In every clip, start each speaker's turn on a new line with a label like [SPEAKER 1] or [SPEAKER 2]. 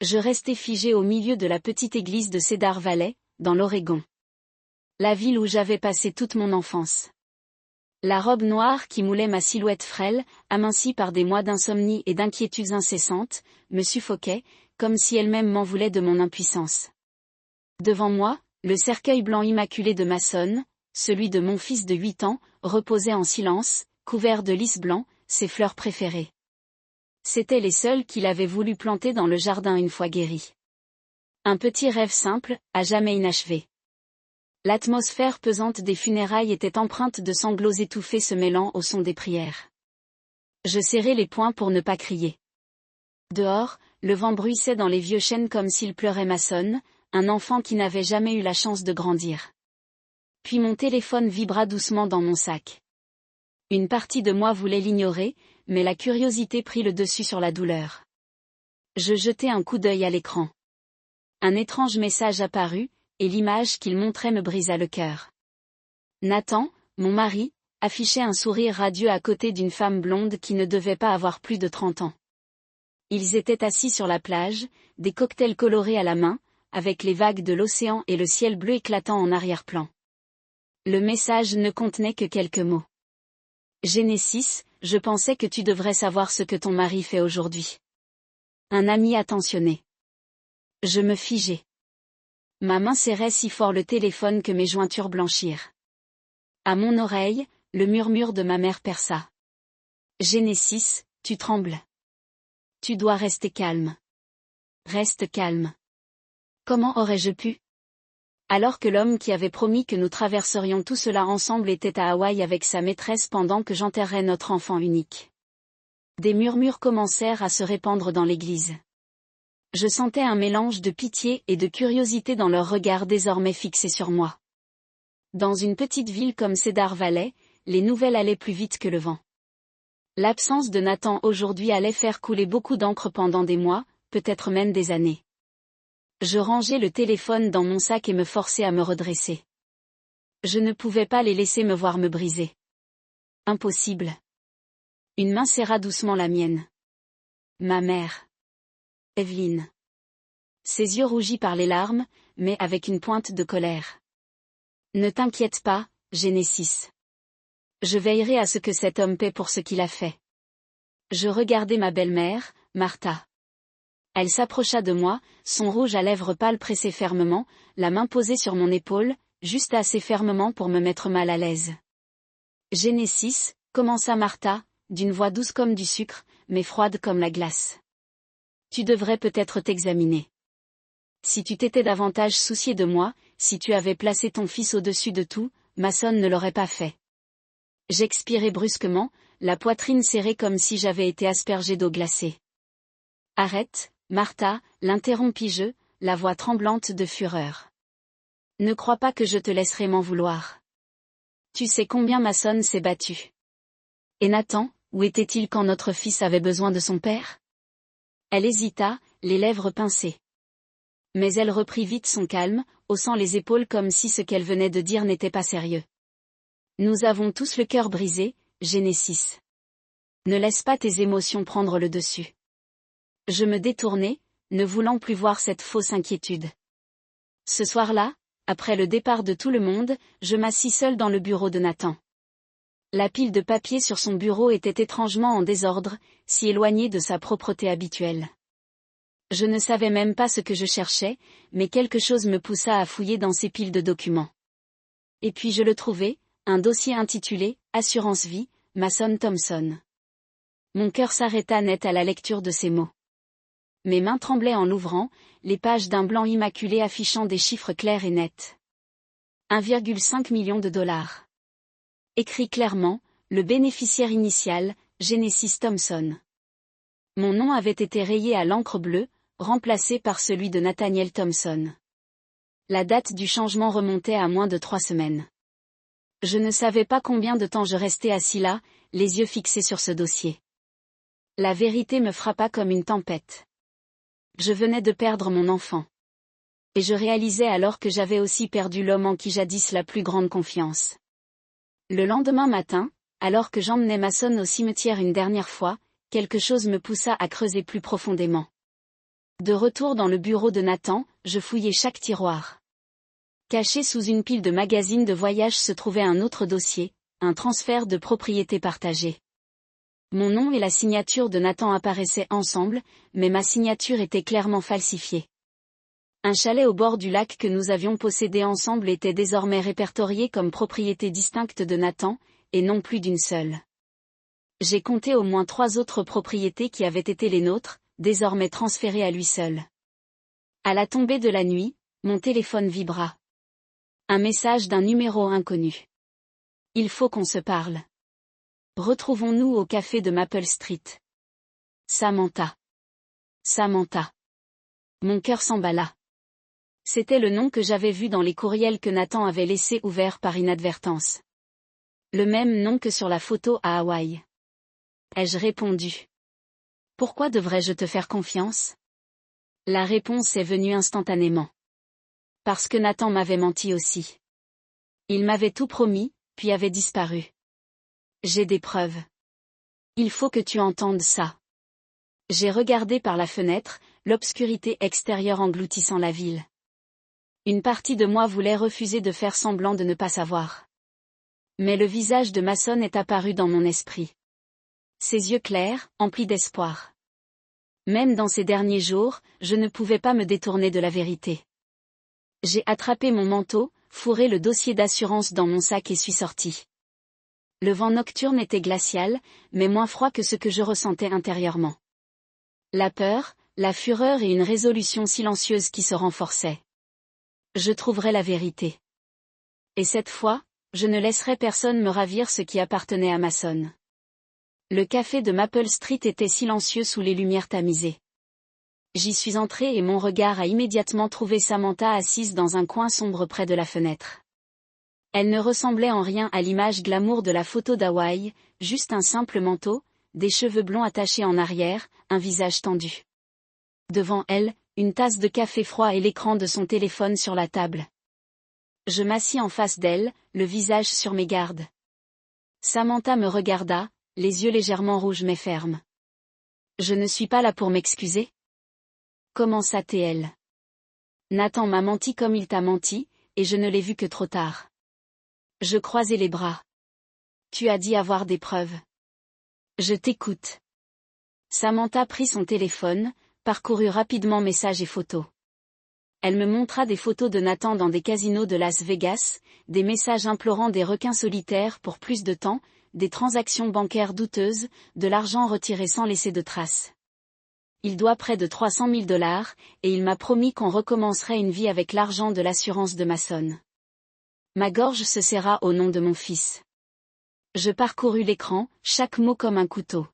[SPEAKER 1] Je restais figé au milieu de la petite église de Cedar Valley, dans l'Oregon. La ville où j'avais passé toute mon enfance. La robe noire qui moulait ma silhouette frêle, amincie par des mois d'insomnie et d'inquiétudes incessantes, me suffoquait, comme si elle-même m'en voulait de mon impuissance. Devant moi, le cercueil blanc immaculé de Mason, celui de mon fils de 8 ans, reposait en silence, couvert de lys blanc, ses fleurs préférées. C'étaient les seules qu'il avait voulu planter dans le jardin une fois guéri. Un petit rêve simple, à jamais inachevé. L'atmosphère pesante des funérailles était empreinte de sanglots étouffés se mêlant au son des prières. Je serrai les poings pour ne pas crier. Dehors, le vent bruissait dans les vieux chênes comme s'il pleurait Mason, un enfant qui n'avait jamais eu la chance de grandir. Puis mon téléphone vibra doucement dans mon sac. Une partie de moi voulait l'ignorer, mais la curiosité prit le dessus sur la douleur. Je jetai un coup d'œil à l'écran. Un étrange message apparut, et l'image qu'il montrait me brisa le cœur. Nathan, mon mari, affichait un sourire radieux à côté d'une femme blonde qui ne devait pas avoir plus de 30 ans. Ils étaient assis sur la plage, des cocktails colorés à la main, avec les vagues de l'océan et le ciel bleu éclatant en arrière-plan. Le message ne contenait que quelques mots. Genesis, je pensais que tu devrais savoir ce que ton mari fait aujourd'hui. Un ami attentionné. Je me figeai. Ma main serrait si fort le téléphone que mes jointures blanchirent. À mon oreille, le murmure de ma mère perça. Genesis, tu trembles. Tu dois rester calme. Reste calme. Comment aurais-je pu? Alors que l'homme qui avait promis que nous traverserions tout cela ensemble était à Hawaï avec sa maîtresse pendant que j'enterrais notre enfant unique. Des murmures commencèrent à se répandre dans l'église. Je sentais un mélange de pitié et de curiosité dans leurs regards désormais fixés sur moi. Dans une petite ville comme Cedar Valley, les nouvelles allaient plus vite que le vent. L'absence de Nathan aujourd'hui allait faire couler beaucoup d'encre pendant des mois, peut-être même des années. Je rangeai le téléphone dans mon sac et me forçai à me redresser. Je ne pouvais pas les laisser me voir me briser. Impossible. Une main serra doucement la mienne. Ma mère. Evelyn. Ses yeux rougis par les larmes, mais avec une pointe de colère. Ne t'inquiète pas, Genesis. Je veillerai à ce que cet homme paie pour ce qu'il a fait. Je regardai ma belle-mère, Martha. Elle s'approcha de moi, son rouge à lèvres pâle pressé fermement, la main posée sur mon épaule, juste assez fermement pour me mettre mal à l'aise. Genesis, commença Martha, d'une voix douce comme du sucre, mais froide comme la glace. Tu devrais peut-être t'examiner. Si tu t'étais davantage soucié de moi, si tu avais placé ton fils au-dessus de tout, Mason ne l'aurait pas fait. J'expirai brusquement, la poitrine serrée comme si j'avais été aspergée d'eau glacée. Arrête, Martha, l'interrompis-je, la voix tremblante de fureur. Ne crois pas que je te laisserai m'en vouloir. Tu sais combien Mason s'est battu. Et Nathan, où était-il quand notre fils avait besoin de son père? Elle hésita, les lèvres pincées. Mais elle reprit vite son calme, haussant les épaules comme si ce qu'elle venait de dire n'était pas sérieux. Nous avons tous le cœur brisé, Genesis. Ne laisse pas tes émotions prendre le dessus. Je me détournai, ne voulant plus voir cette fausse inquiétude. Ce soir-là, après le départ de tout le monde, je m'assis seul dans le bureau de Nathan. La pile de papier sur son bureau était étrangement en désordre, si éloignée de sa propreté habituelle. Je ne savais même pas ce que je cherchais, mais quelque chose me poussa à fouiller dans ces piles de documents. Et puis je le trouvai, un dossier intitulé « Assurance vie, Mason Thompson ». Mon cœur s'arrêta net à la lecture de ces mots. Mes mains tremblaient en l'ouvrant, les pages d'un blanc immaculé affichant des chiffres clairs et nets. 1,5 million de dollars. Écrit clairement, le bénéficiaire initial, Genesis Thompson. Mon nom avait été rayé à l'encre bleue, remplacé par celui de Nathaniel Thompson. La date du changement remontait à moins de 3 semaines. Je ne savais pas combien de temps je restais assis là, les yeux fixés sur ce dossier. La vérité me frappa comme une tempête. Je venais de perdre mon enfant. Et je réalisais alors que j'avais aussi perdu l'homme en qui jadis la plus grande confiance. Le lendemain matin, alors que j'emmenais Mason au cimetière une dernière fois, quelque chose me poussa à creuser plus profondément. De retour dans le bureau de Nathan, je fouillais chaque tiroir. Caché sous une pile de magazines de voyage se trouvait un autre dossier, un transfert de propriété partagée. Mon nom et la signature de Nathan apparaissaient ensemble, mais ma signature était clairement falsifiée. Un chalet au bord du lac que nous avions possédé ensemble était désormais répertorié comme propriété distincte de Nathan, et non plus d'une seule. J'ai compté au moins 3 autres propriétés qui avaient été les nôtres, désormais transférées à lui seul. À la tombée de la nuit, mon téléphone vibra. Un message d'un numéro inconnu. Il faut qu'on se parle. Retrouvons-nous au café de Maple Street. Samantha. Samantha. Mon cœur s'emballa. C'était le nom que j'avais vu dans les courriels que Nathan avait laissés ouverts par inadvertance. Le même nom que sur la photo à Hawaï. Ai-je répondu? Pourquoi devrais-je te faire confiance? La réponse est venue instantanément. Parce que Nathan m'avait menti aussi. Il m'avait tout promis, puis avait disparu. J'ai des preuves. Il faut que tu entendes ça. J'ai regardé par la fenêtre, l'obscurité extérieure engloutissant la ville. Une partie de moi voulait refuser de faire semblant de ne pas savoir. Mais le visage de Mason est apparu dans mon esprit. Ses yeux clairs, emplis d'espoir. Même dans ces derniers jours, je ne pouvais pas me détourner de la vérité. J'ai attrapé mon manteau, fourré le dossier d'assurance dans mon sac et suis sorti. Le vent nocturne était glacial, mais moins froid que ce que je ressentais intérieurement. La peur, la fureur et une résolution silencieuse qui se renforçaient. Je trouverai la vérité. Et cette fois, je ne laisserai personne me ravir ce qui appartenait à Mason. Le café de Maple Street était silencieux sous les lumières tamisées. J'y suis entré et mon regard a immédiatement trouvé Samantha assise dans un coin sombre près de la fenêtre. Elle ne ressemblait en rien à l'image glamour de la photo d'Hawaï, juste un simple manteau, des cheveux blonds attachés en arrière, un visage tendu. Devant elle, une tasse de café froid et l'écran de son téléphone sur la table. Je m'assis en face d'elle, le visage sur mes gardes. Samantha me regarda, les yeux légèrement rouges mais fermes. Je ne suis pas là pour m'excuser. Commença-t-elle. Nathan m'a menti comme il t'a menti, et je ne l'ai vu que trop tard. Je croisai les bras. Tu as dit avoir des preuves. Je t'écoute. Samantha prit son téléphone, parcourut rapidement messages et photos. Elle me montra des photos de Nathan dans des casinos de Las Vegas, des messages implorant des requins solitaires pour plus de temps, des transactions bancaires douteuses, de l'argent retiré sans laisser de traces. Il doit près de 300 000 $, et il m'a promis qu'on recommencerait une vie avec l'argent de l'assurance de Mason. Ma gorge se serra au nom de mon fils. Je parcourus l'écran, chaque mot comme un couteau.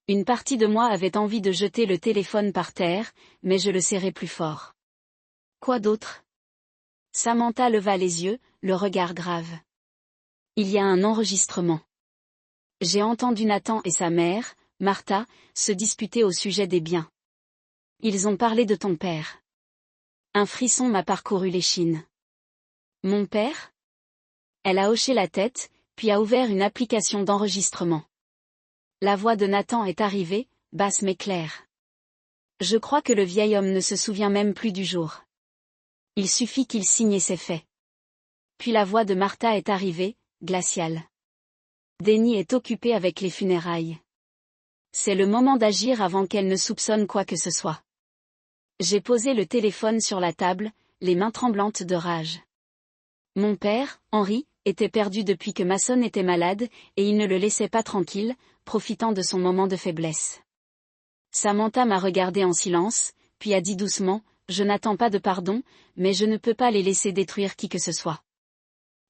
[SPEAKER 1] Une partie de moi avait envie de jeter le téléphone par terre, mais je le serrai plus fort. Quoi d'autre? Samantha leva les yeux, le regard grave. Il y a un enregistrement. J'ai entendu Nathan et sa mère, Martha, se disputer au sujet des biens. Ils ont parlé de ton père. Un frisson m'a parcouru l'échine. Mon père? Elle a hoché la tête, puis a ouvert une application d'enregistrement. La voix de Nathan est arrivée, basse mais claire. Je crois que le vieil homme ne se souvient même plus du jour. Il suffit qu'il signe et c'est fait. Puis la voix de Martha est arrivée, glaciale. Denny est occupé avec les funérailles. C'est le moment d'agir avant qu'elle ne soupçonne quoi que ce soit. J'ai posé le téléphone sur la table, les mains tremblantes de rage. Mon père, Henry, était perdu depuis que Mason était malade, et il ne le laissait pas tranquille, profitant de son moment de faiblesse. Samantha m'a regardé en silence, puis a dit doucement, « Je n'attends pas de pardon, mais je ne peux pas les laisser détruire qui que ce soit.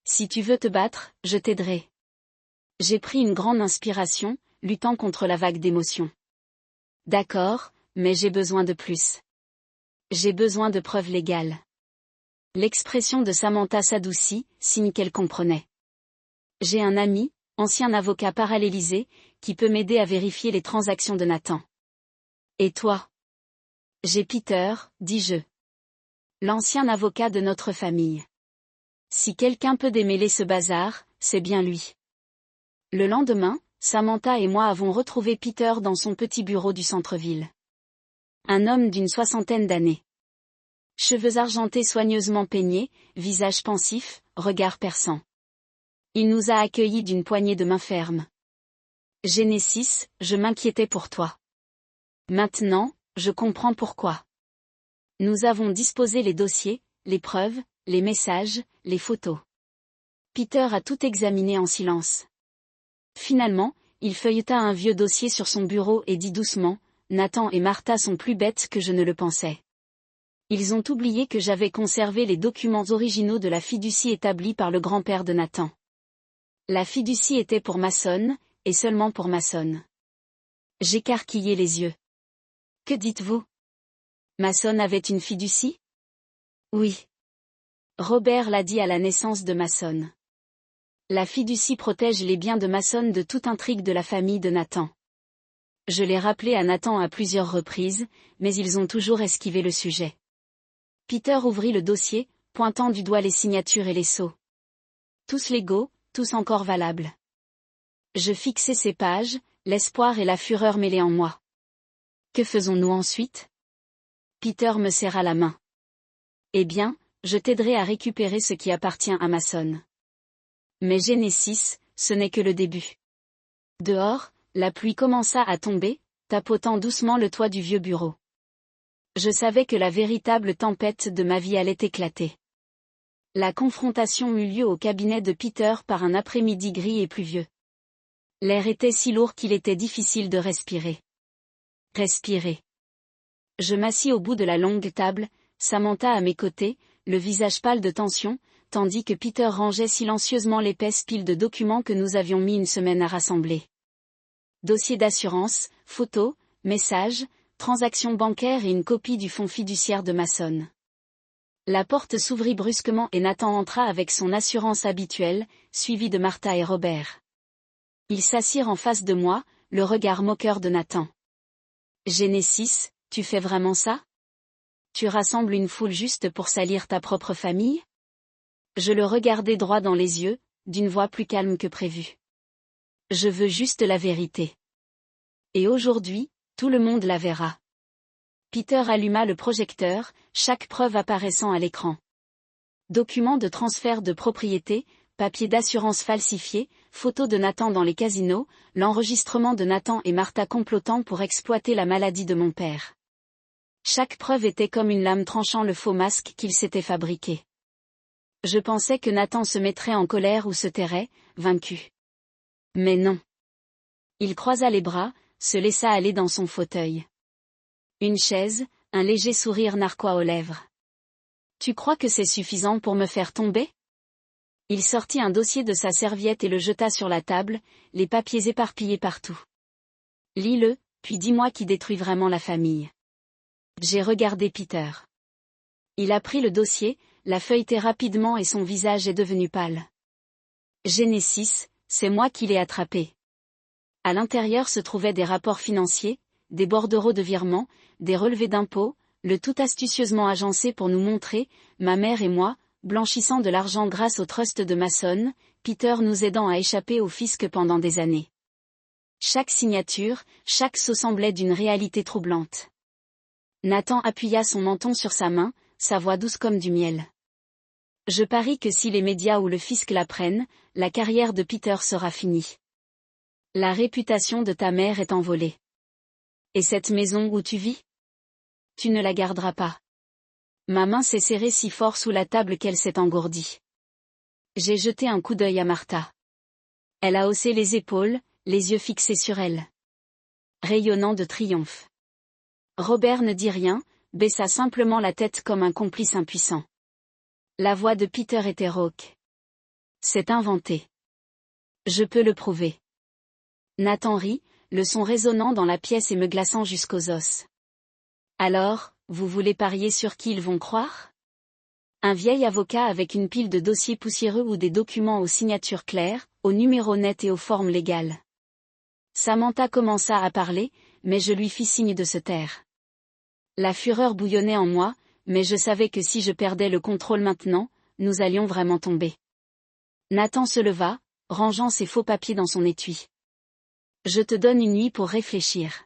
[SPEAKER 1] Si tu veux te battre, je t'aiderai. » J'ai pris une grande inspiration, luttant contre la vague d'émotions. D'accord, mais j'ai besoin de plus. J'ai besoin de preuves légales. L'expression de Samantha s'adoucit, signe qu'elle comprenait. J'ai un ami, ancien avocat parallélisé, qui peut m'aider à vérifier les transactions de Nathan. Et toi? J'ai Peter, dis-je. L'ancien avocat de notre famille. Si quelqu'un peut démêler ce bazar, c'est bien lui. Le lendemain, Samantha et moi avons retrouvé Peter dans son petit bureau du centre-ville. Un homme d'une 60aine d'années. Cheveux argentés soigneusement peignés, visage pensif, regard perçant. Il nous a accueillis d'une poignée de main ferme. Génésis, je m'inquiétais pour toi. Maintenant, je comprends pourquoi. Nous avons disposé les dossiers, les preuves, les messages, les photos. Peter a tout examiné en silence. Finalement, il feuilleta un vieux dossier sur son bureau et dit doucement, « Nathan et Martha sont plus bêtes que je ne le pensais. Ils ont oublié que j'avais conservé les documents originaux de la fiducie établie par le grand-père de Nathan. La fiducie était pour Mason, et seulement pour Mason. » J'écarquillai les yeux. « Que dites-vous ? Mason avait une fiducie ? » Oui. Robert l'a dit à la naissance de Mason. La fiducie protège les biens de Mason de toute intrigue de la famille de Nathan. Je l'ai rappelé à Nathan à plusieurs reprises, mais ils ont toujours esquivé le sujet. Peter ouvrit le dossier, pointant du doigt les signatures et les sceaux. Tous légaux, tous encore valables. Je fixai ces pages, l'espoir et la fureur mêlés en moi. Que faisons-nous ensuite ? Peter me serra la main. Eh bien, je t'aiderai à récupérer ce qui appartient à Mason. Mais Genesis, ce n'est que le début. Dehors, la pluie commença à tomber, tapotant doucement le toit du vieux bureau. Je savais que la véritable tempête de ma vie allait éclater. La confrontation eut lieu au cabinet de Peter par un après-midi gris et pluvieux. L'air était si lourd qu'il était difficile de respirer. Respirer. Je m'assis au bout de la longue table, Samantha à mes côtés, le visage pâle de tension, tandis que Peter rangeait silencieusement l'épaisse pile de documents que nous avions mis une semaine à rassembler. Dossier d'assurance, photos, messages, transactions bancaires et une copie du fonds fiduciaire de Mason. La porte s'ouvrit brusquement et Nathan entra avec son assurance habituelle, suivi de Martha et Robert. Ils s'assirent en face de moi, le regard moqueur de Nathan. « Genesis, tu fais vraiment ça ? Tu rassembles une foule juste pour salir ta propre famille ?» Je le regardai droit dans les yeux, d'une voix plus calme que prévu. « Je veux juste la vérité. Et aujourd'hui, tout le monde la verra. » Peter alluma le projecteur, chaque preuve apparaissant à l'écran. Documents de transfert de propriété, papiers d'assurance falsifiés, photos de Nathan dans les casinos, l'enregistrement de Nathan et Martha complotant pour exploiter la maladie de mon père. Chaque preuve était comme une lame tranchant le faux masque qu'il s'était fabriqué. Je pensais que Nathan se mettrait en colère ou se tairait, vaincu. Mais non. Il croisa les bras, se laissa aller dans son fauteuil. Une chaise, un léger sourire narquois aux lèvres. « Tu crois que c'est suffisant pour me faire tomber ?» Il sortit un dossier de sa serviette et le jeta sur la table, les papiers éparpillés partout. « Lis-le, puis dis-moi qui détruit vraiment la famille. » J'ai regardé Peter. Il a pris le dossier, l'a feuilleté rapidement et son visage est devenu pâle. « Genesis, c'est moi qui l'ai attrapé. » À l'intérieur se trouvaient des rapports financiers, des bordereaux de virement, des relevés d'impôts, le tout astucieusement agencé pour nous montrer, ma mère et moi, blanchissant de l'argent grâce au trust de Mason, Peter nous aidant à échapper au fisc pendant des années. Chaque signature, chaque sceau semblait d'une réalité troublante. Nathan appuya son menton sur sa main, sa voix douce comme du miel. « Je parie que si les médias ou le fisc l'apprennent, la carrière de Peter sera finie. La réputation de ta mère est envolée. Et cette maison où tu vis ? Tu ne la garderas pas. » Ma main s'est serrée si fort sous la table qu'elle s'est engourdie. J'ai jeté un coup d'œil à Martha. Elle a haussé les épaules, les yeux fixés sur elle. Rayonnant de triomphe. Robert ne dit rien, baissa simplement la tête comme un complice impuissant. La voix de Peter était rauque. C'est inventé. Je peux le prouver. Nathan rit, le son résonnant dans la pièce et me glaçant jusqu'aux os. Alors, vous voulez parier sur qui ils vont croire ? Un vieil avocat avec une pile de dossiers poussiéreux ou des documents aux signatures claires, aux numéros nets et aux formes légales. Samantha commença à parler, mais je lui fis signe de se taire. La fureur bouillonnait en moi, mais je savais que si je perdais le contrôle maintenant, nous allions vraiment tomber. Nathan se leva, rangeant ses faux papiers dans son étui. Je te donne une nuit pour réfléchir.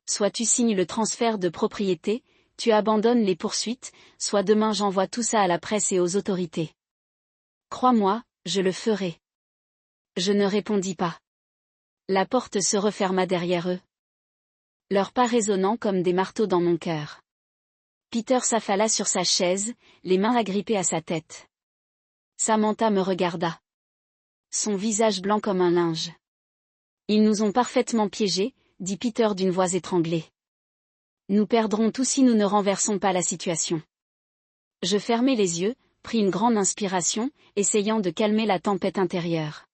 [SPEAKER 1] Soit tu signes le transfert de propriété, tu abandonnes les poursuites, soit demain j'envoie tout ça à la presse et aux autorités. Crois-moi, je le ferai. Je ne répondis pas. La porte se referma derrière eux. Leurs pas résonnant comme des marteaux dans mon cœur. Peter s'affala sur sa chaise, les mains agrippées à sa tête. Samantha me regarda. Son visage blanc comme un linge. Ils nous ont parfaitement piégés, dit Peter d'une voix étranglée. Nous perdrons tout si nous ne renversons pas la situation. Je fermai les yeux, pris une grande inspiration, essayant de calmer la tempête intérieure.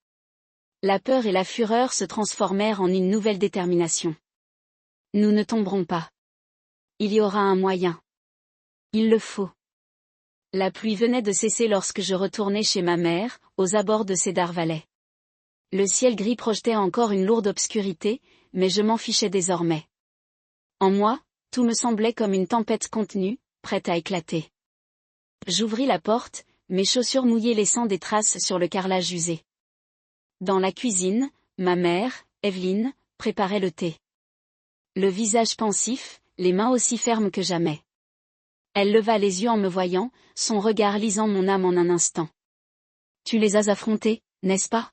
[SPEAKER 1] La peur et la fureur se transformèrent en une nouvelle détermination. Nous ne tomberons pas. Il y aura un moyen. Il le faut. La pluie venait de cesser lorsque je retournai chez ma mère, aux abords de Cedar Valley. Le ciel gris projetait encore une lourde obscurité, mais je m'en fichais désormais. En moi, tout me semblait comme une tempête contenue, prête à éclater. J'ouvris la porte, mes chaussures mouillées laissant des traces sur le carrelage usé. Dans la cuisine, ma mère, Evelyn, préparait le thé. Le visage pensif, les mains aussi fermes que jamais. Elle leva les yeux en me voyant, son regard lisant mon âme en un instant. Tu les as affrontés, n'est-ce pas?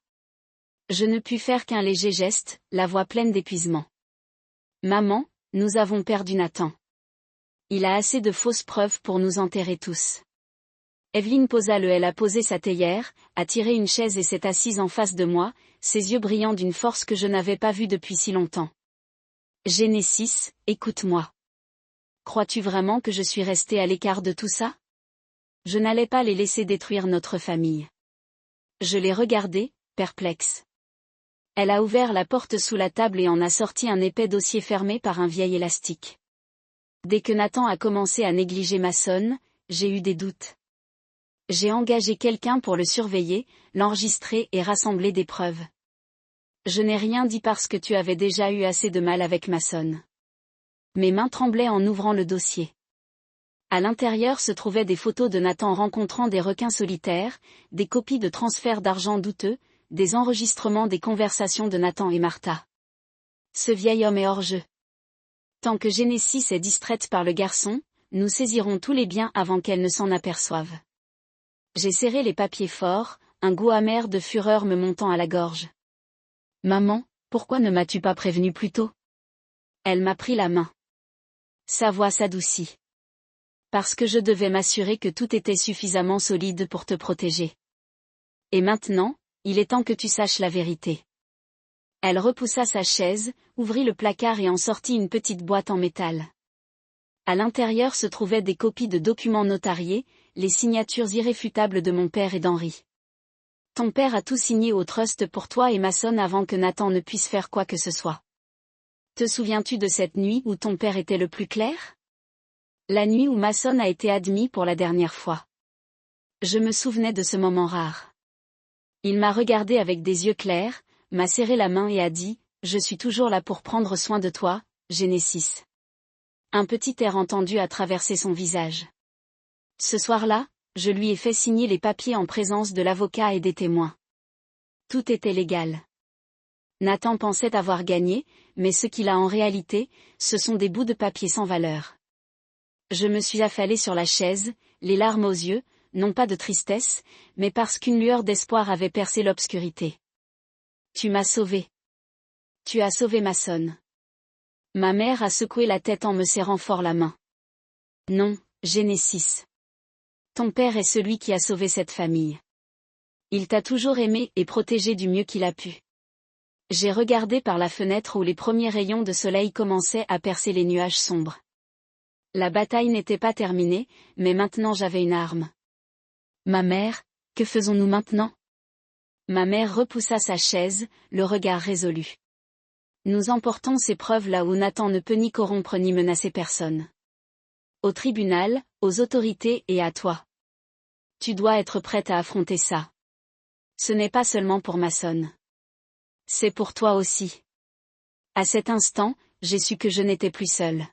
[SPEAKER 1] Je ne pus faire qu'un léger geste, la voix pleine d'épuisement. Maman, nous avons perdu Nathan. Il a assez de fausses preuves pour nous enterrer tous. Evelyn elle a posé sa théière, a tiré une chaise et s'est assise en face de moi, ses yeux brillant d'une force que je n'avais pas vue depuis si longtemps. Genesis, écoute-moi. Crois-tu vraiment que je suis restée à l'écart de tout ça? Je n'allais pas les laisser détruire notre famille. Je l'ai regardée, perplexe. Elle a ouvert la porte sous la table et en a sorti un épais dossier fermé par un vieil élastique. Dès que Nathan a commencé à négliger Mason, j'ai eu des doutes. J'ai engagé quelqu'un pour le surveiller, l'enregistrer et rassembler des preuves. Je n'ai rien dit parce que tu avais déjà eu assez de mal avec Mason. Mes mains tremblaient en ouvrant le dossier. À l'intérieur se trouvaient des photos de Nathan rencontrant des requins solitaires, des copies de transferts d'argent douteux, des enregistrements des conversations de Nathan et Martha. Ce vieil homme est hors jeu. Tant que Genesis est distraite par le garçon, nous saisirons tous les biens avant qu'elle ne s'en aperçoive. J'ai serré les papiers forts, un goût amer de fureur me montant à la gorge. Maman, pourquoi ne m'as-tu pas prévenu plus tôt? Elle m'a pris la main. Sa voix s'adoucit. Parce que je devais m'assurer que tout était suffisamment solide pour te protéger. Et maintenant, il est temps que tu saches la vérité. Elle repoussa sa chaise, ouvrit le placard et en sortit une petite boîte en métal. À l'intérieur se trouvaient des copies de documents notariés, les signatures irréfutables de mon père et d'Henri. Ton père a tout signé au trust pour toi et Mason avant que Nathan ne puisse faire quoi que ce soit. Te souviens-tu de cette nuit où ton père était le plus clair? La nuit où Mason a été admis pour la dernière fois. Je me souvenais de ce moment rare. Il m'a regardé avec des yeux clairs, m'a serré la main et a dit, « Je suis toujours là pour prendre soin de toi, Genesis. » Un petit air entendu a traversé son visage. Ce soir-là, je lui ai fait signer les papiers en présence de l'avocat et des témoins. Tout était légal. Nathan pensait avoir gagné, mais ce qu'il a en réalité, ce sont des bouts de papier sans valeur. Je me suis affalée sur la chaise, les larmes aux yeux, non pas de tristesse, mais parce qu'une lueur d'espoir avait percé l'obscurité. Tu m'as sauvée. Tu as sauvé Mason. Ma mère a secoué la tête en me serrant fort la main. Non, Genesis. Ton père est celui qui a sauvé cette famille. Il t'a toujours aimé et protégé du mieux qu'il a pu. J'ai regardé par la fenêtre où les premiers rayons de soleil commençaient à percer les nuages sombres. La bataille n'était pas terminée, mais maintenant j'avais une arme. Ma mère, que faisons-nous maintenant? Ma mère repoussa sa chaise, le regard résolu. Nous emportons ces preuves là où Nathan ne peut ni corrompre ni menacer personne. Au tribunal, aux autorités et à toi. Tu dois être prête à affronter ça. Ce n'est pas seulement pour Mason. C'est pour toi aussi. À cet instant, j'ai su que je n'étais plus seule.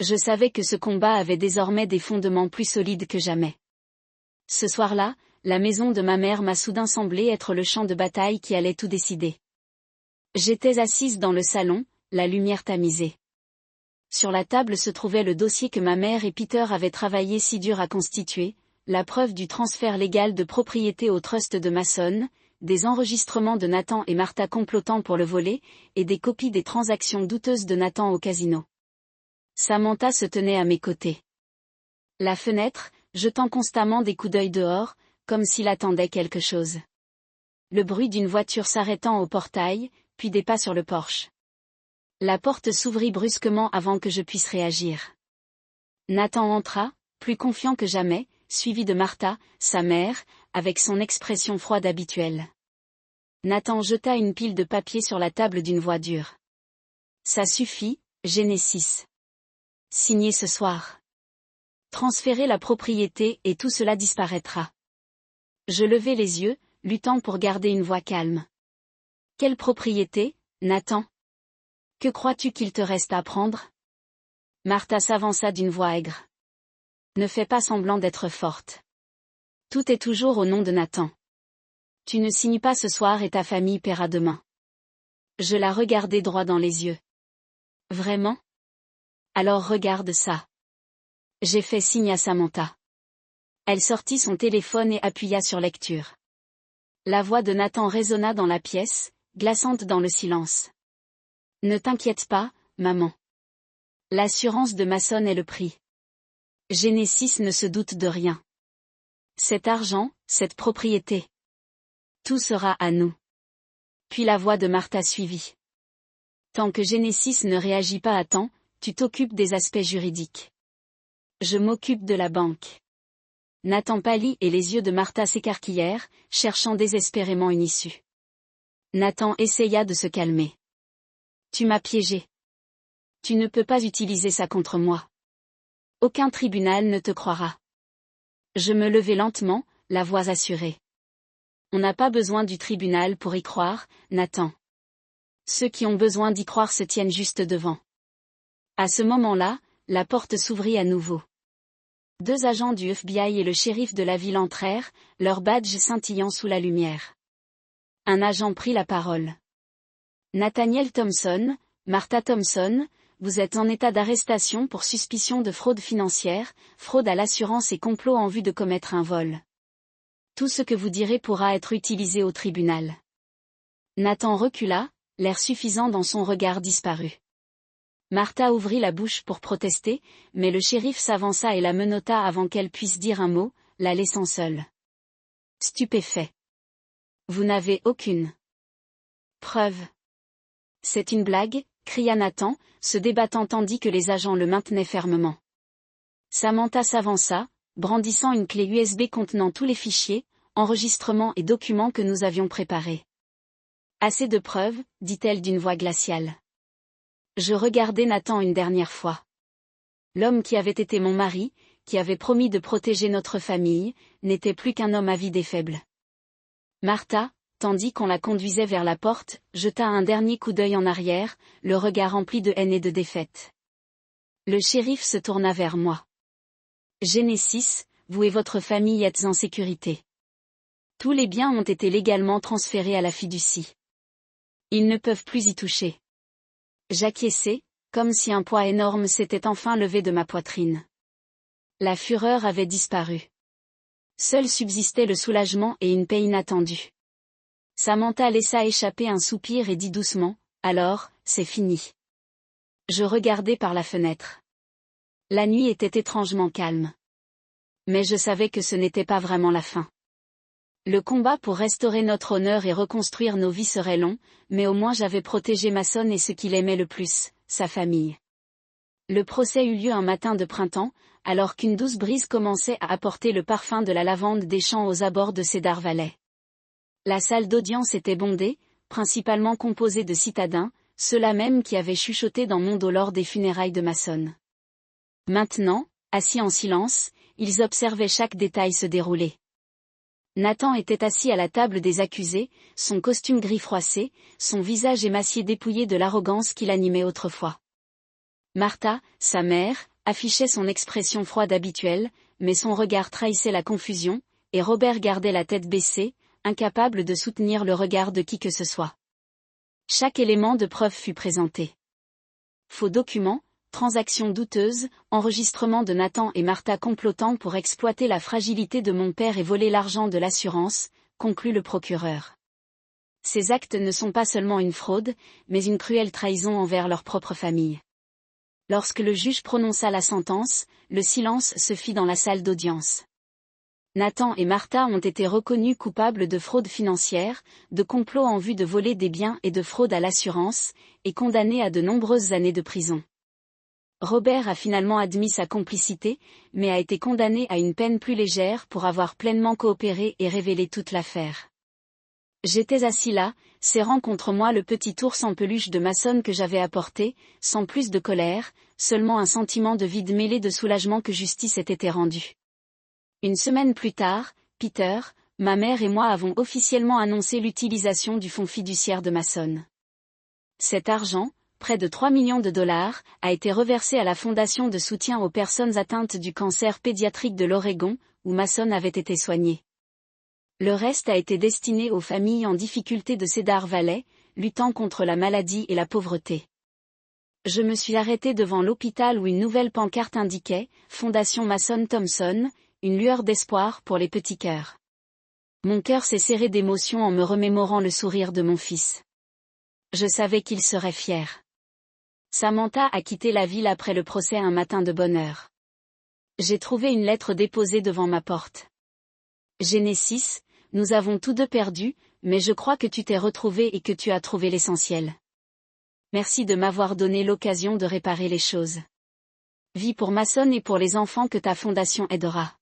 [SPEAKER 1] Je savais que ce combat avait désormais des fondements plus solides que jamais. Ce soir-là, la maison de ma mère m'a soudain semblé être le champ de bataille qui allait tout décider. J'étais assise dans le salon, la lumière tamisée. Sur la table se trouvait le dossier que ma mère et Peter avaient travaillé si dur à constituer, la preuve du transfert légal de propriété au trust de Mason, des enregistrements de Nathan et Martha complotant pour le voler, et des copies des transactions douteuses de Nathan au casino. Samantha se tenait à mes côtés. La fenêtre, jetant constamment des coups d'œil dehors, comme s'il attendait quelque chose. Le bruit d'une voiture s'arrêtant au portail, puis des pas sur le porche. La porte s'ouvrit brusquement avant que je puisse réagir. Nathan entra, plus confiant que jamais, suivi de Martha, sa mère, avec son expression froide habituelle. Nathan jeta une pile de papier sur la table d'une voix dure. Ça suffit, Genesis. Signez ce soir. Transférez la propriété et tout cela disparaîtra. Je levai les yeux, luttant pour garder une voix calme. Quelle propriété, Nathan? Que crois-tu qu'il te reste à prendre? Martha s'avança d'une voix aigre. Ne fais pas semblant d'être forte. Tout est toujours au nom de Nathan. Tu ne signes pas ce soir et ta famille paiera demain. Je la regardai droit dans les yeux. Vraiment? Alors regarde ça. J'ai fait signe à Samantha. Elle sortit son téléphone et appuya sur lecture. La voix de Nathan résonna dans la pièce, glaçante dans le silence. Ne t'inquiète pas, maman. L'assurance de Mason est le prix. Genesis ne se doute de rien. Cet argent, cette propriété. Tout sera à nous. Puis la voix de Martha suivit. Tant que Genesis ne réagit pas à temps, tu t'occupes des aspects juridiques. Je m'occupe de la banque. Nathan pâlit et les yeux de Martha s'écarquillèrent, cherchant désespérément une issue. Nathan essaya de se calmer. Tu m'as piégé. Tu ne peux pas utiliser ça contre moi. Aucun tribunal ne te croira. Je me levai lentement, la voix assurée. On n'a pas besoin du tribunal pour y croire, Nathan. Ceux qui ont besoin d'y croire se tiennent juste devant. À ce moment-là, la porte s'ouvrit à nouveau. 2 agents du FBI et le shérif de la ville entrèrent, leurs badges scintillant sous la lumière. Un agent prit la parole. Nathaniel Thompson, Martha Thompson, vous êtes en état d'arrestation pour suspicion de fraude financière, fraude à l'assurance et complot en vue de commettre un vol. Tout ce que vous direz pourra être utilisé au tribunal. Nathan recula, l'air suffisant dans son regard disparut. Martha ouvrit la bouche pour protester, mais le shérif s'avança et la menotta avant qu'elle puisse dire un mot, la laissant seule. Stupéfait. Vous n'avez aucune preuve. C'est une blague, cria Nathan, se débattant tandis que les agents le maintenaient fermement. Samantha s'avança, brandissant une clé USB contenant tous les fichiers, enregistrements et documents que nous avions préparés. Assez de preuves, dit-elle d'une voix glaciale. Je regardai Nathan une dernière fois. L'homme qui avait été mon mari, qui avait promis de protéger notre famille, n'était plus qu'un homme avide et faible. Martha, tandis qu'on la conduisait vers la porte, jeta un dernier coup d'œil en arrière, le regard rempli de haine et de défaite. Le shérif se tourna vers moi. Genesis, vous et votre famille êtes en sécurité. Tous les biens ont été légalement transférés à la fiducie. Ils ne peuvent plus y toucher. J'acquiesçai, comme si un poids énorme s'était enfin levé de ma poitrine. La fureur avait disparu. Seul subsistait le soulagement et une paix inattendue. Samantha laissa échapper un soupir et dit doucement, « Alors, c'est fini. » Je regardai par la fenêtre. La nuit était étrangement calme. Mais je savais que ce n'était pas vraiment la fin. Le combat pour restaurer notre honneur et reconstruire nos vies serait long, mais au moins j'avais protégé Mason et ce qu'il aimait le plus, sa famille. Le procès eut lieu un matin de printemps, alors qu'une douce brise commençait à apporter le parfum de la lavande des champs aux abords de Cedar Valley. La salle d'audience était bondée, principalement composée de citadins, ceux-là même qui avaient chuchoté dans mon dos lors des funérailles de Mason. Maintenant, assis en silence, ils observaient chaque détail se dérouler. Nathan était assis à la table des accusés, son costume gris froissé, son visage émacié dépouillé de l'arrogance qui l'animait autrefois. Martha, sa mère, affichait son expression froide habituelle, mais son regard trahissait la confusion, et Robert gardait la tête baissée, incapable de soutenir le regard de qui que ce soit. Chaque élément de preuve fut présenté. Faux documents, transaction douteuse, enregistrement de Nathan et Martha complotant pour exploiter la fragilité de mon père et voler l'argent de l'assurance, conclut le procureur. Ces actes ne sont pas seulement une fraude, mais une cruelle trahison envers leur propre famille. Lorsque le juge prononça la sentence, le silence se fit dans la salle d'audience. Nathan et Martha ont été reconnus coupables de fraude financière, de complot en vue de voler des biens et de fraude à l'assurance, et condamnés à de nombreuses années de prison. Robert a finalement admis sa complicité, mais a été condamné à une peine plus légère pour avoir pleinement coopéré et révélé toute l'affaire. J'étais assis là, serrant contre moi le petit ours en peluche de Mason que j'avais apporté, sans plus de colère, seulement un sentiment de vide mêlé de soulagement que justice ait été rendue. Une semaine plus tard, Peter, ma mère et moi avons officiellement annoncé l'utilisation du fonds fiduciaire de Mason. Cet argent, près de 3 millions de dollars, a été reversé à la Fondation de soutien aux personnes atteintes du cancer pédiatrique de l'Oregon, où Mason avait été soigné. Le reste a été destiné aux familles en difficulté de Cedar Valley, luttant contre la maladie et la pauvreté. Je me suis arrêté devant l'hôpital où une nouvelle pancarte indiquait « Fondation Mason Thompson », une lueur d'espoir pour les petits cœurs. Mon cœur s'est serré d'émotion en me remémorant le sourire de mon fils. Je savais qu'il serait fier. Samantha a quitté la ville après le procès un matin de bonne heure. J'ai trouvé une lettre déposée devant ma porte. Genesis, nous avons tous deux perdu, mais je crois que tu t'es retrouvé et que tu as trouvé l'essentiel. Merci de m'avoir donné l'occasion de réparer les choses. Vis pour Mason et pour les enfants que ta fondation aidera.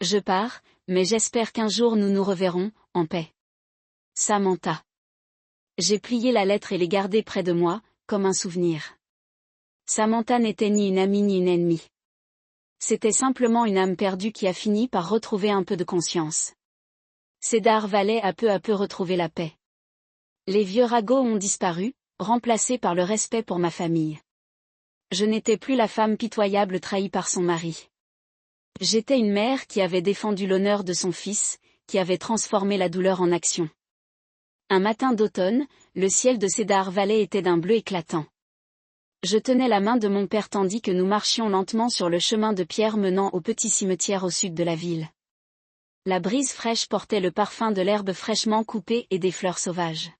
[SPEAKER 1] Je pars, mais j'espère qu'un jour nous nous reverrons, en paix. Samantha. J'ai plié la lettre et l'ai gardée près de moi, comme un souvenir. Samantha n'était ni une amie ni une ennemie. C'était simplement une âme perdue qui a fini par retrouver un peu de conscience. Cedar Valley a peu à peu retrouvé la paix. Les vieux ragots ont disparu, remplacés par le respect pour ma famille. Je n'étais plus la femme pitoyable trahie par son mari. J'étais une mère qui avait défendu l'honneur de son fils, qui avait transformé la douleur en action. Un matin d'automne, le ciel de Cedar Valley était d'un bleu éclatant. Je tenais la main de mon père tandis que nous marchions lentement sur le chemin de pierre menant au petit cimetière au sud de la ville. La brise fraîche portait le parfum de l'herbe fraîchement coupée et des fleurs sauvages.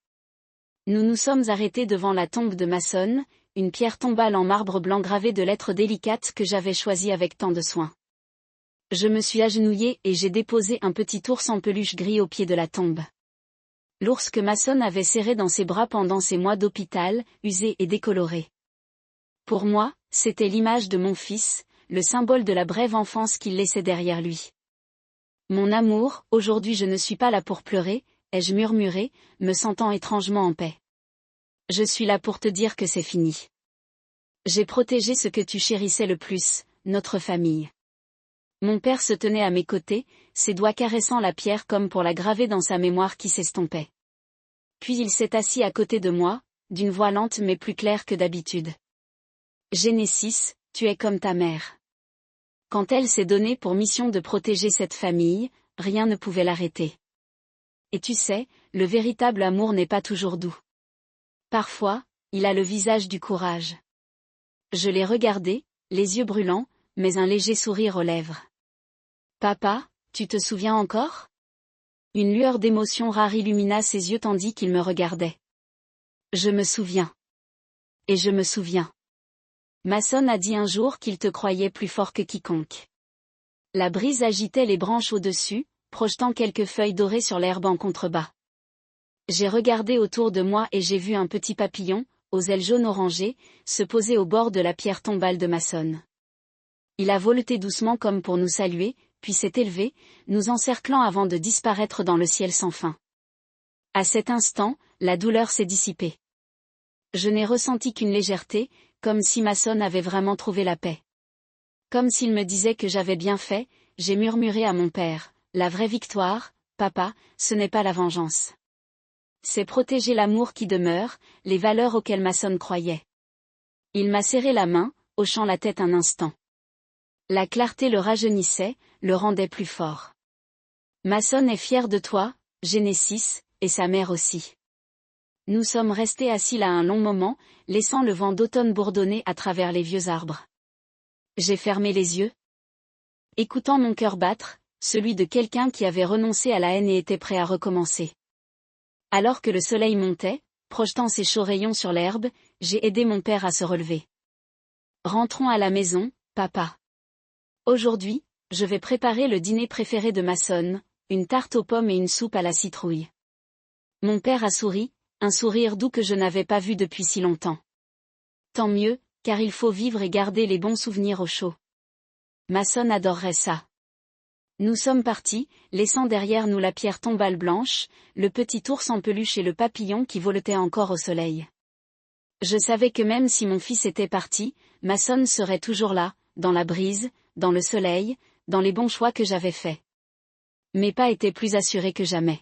[SPEAKER 1] Nous nous sommes arrêtés devant la tombe de Mason, une pierre tombale en marbre blanc gravée de lettres délicates que j'avais choisies avec tant de soin. Je me suis agenouillé et j'ai déposé un petit ours en peluche gris au pied de la tombe. L'ours que Mason avait serré dans ses bras pendant ses mois d'hôpital, usé et décoloré. Pour moi, c'était l'image de mon fils, le symbole de la brève enfance qu'il laissait derrière lui. Mon amour, aujourd'hui je ne suis pas là pour pleurer, ai-je murmuré, me sentant étrangement en paix. Je suis là pour te dire que c'est fini. J'ai protégé ce que tu chérissais le plus, notre famille. Mon père se tenait à mes côtés, ses doigts caressant la pierre comme pour la graver dans sa mémoire qui s'estompait. Puis il s'est assis à côté de moi, d'une voix lente mais plus claire que d'habitude. Genesis, tu es comme ta mère. Quand elle s'est donnée pour mission de protéger cette famille, rien ne pouvait l'arrêter. Et tu sais, le véritable amour n'est pas toujours doux. Parfois, il a le visage du courage. Je l'ai regardé, les yeux brûlants, mais un léger sourire aux lèvres. Papa, tu te souviens encore ? Une lueur d'émotion rare illumina ses yeux tandis qu'il me regardait. Je me souviens. Et je me souviens. Mason a dit un jour qu'il te croyait plus fort que quiconque. La brise agitait les branches au-dessus, projetant quelques feuilles dorées sur l'herbe en contrebas. J'ai regardé autour de moi et j'ai vu un petit papillon, aux ailes jaune orangées, se poser au bord de la pierre tombale de Mason. Il a voleté doucement comme pour nous saluer, puis s'est élevé, nous encerclant avant de disparaître dans le ciel sans fin. À cet instant, la douleur s'est dissipée. Je n'ai ressenti qu'une légèreté, comme si Mason avait vraiment trouvé la paix. Comme s'il me disait que j'avais bien fait, j'ai murmuré à mon père, la vraie victoire, papa, ce n'est pas la vengeance. C'est protéger l'amour qui demeure, les valeurs auxquelles Mason croyait. Il m'a serré la main, hochant la tête un instant. La clarté le rajeunissait, le rendait plus fort. Mason est fier de toi, Genesis, et sa mère aussi. Nous sommes restés assis là un long moment, laissant le vent d'automne bourdonner à travers les vieux arbres. J'ai fermé les yeux, écoutant mon cœur battre, celui de quelqu'un qui avait renoncé à la haine et était prêt à recommencer. Alors que le soleil montait, projetant ses chauds rayons sur l'herbe, j'ai aidé mon père à se relever. Rentrons à la maison, papa. Aujourd'hui, je vais préparer le dîner préféré de Mason, une tarte aux pommes et une soupe à la citrouille. Mon père a souri, un sourire doux que je n'avais pas vu depuis si longtemps. Tant mieux, car il faut vivre et garder les bons souvenirs au chaud. Mason adorerait ça. Nous sommes partis, laissant derrière nous la pierre tombale blanche, le petit ours en peluche et le papillon qui voletait encore au soleil. Je savais que même si mon fils était parti, Mason serait toujours là, dans la brise, dans le soleil, dans les bons choix que j'avais faits. Mes pas étaient plus assurés que jamais.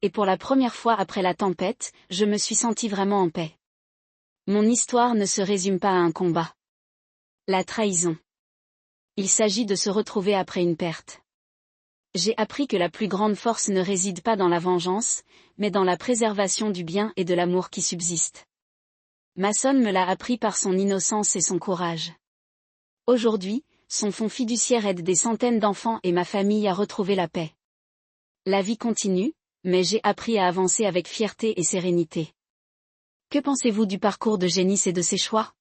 [SPEAKER 1] Et pour la première fois après la tempête, je me suis senti vraiment en paix. Mon histoire ne se résume pas à un combat. La trahison. Il s'agit de se retrouver après une perte. J'ai appris que la plus grande force ne réside pas dans la vengeance, mais dans la préservation du bien et de l'amour qui subsiste. Mason me l'a appris par son innocence et son courage. Aujourd'hui, son fonds fiduciaire aide des centaines d'enfants et ma famille à retrouver la paix. La vie continue, mais j'ai appris à avancer avec fierté et sérénité. Que pensez-vous du parcours de Génis et de ses choix ?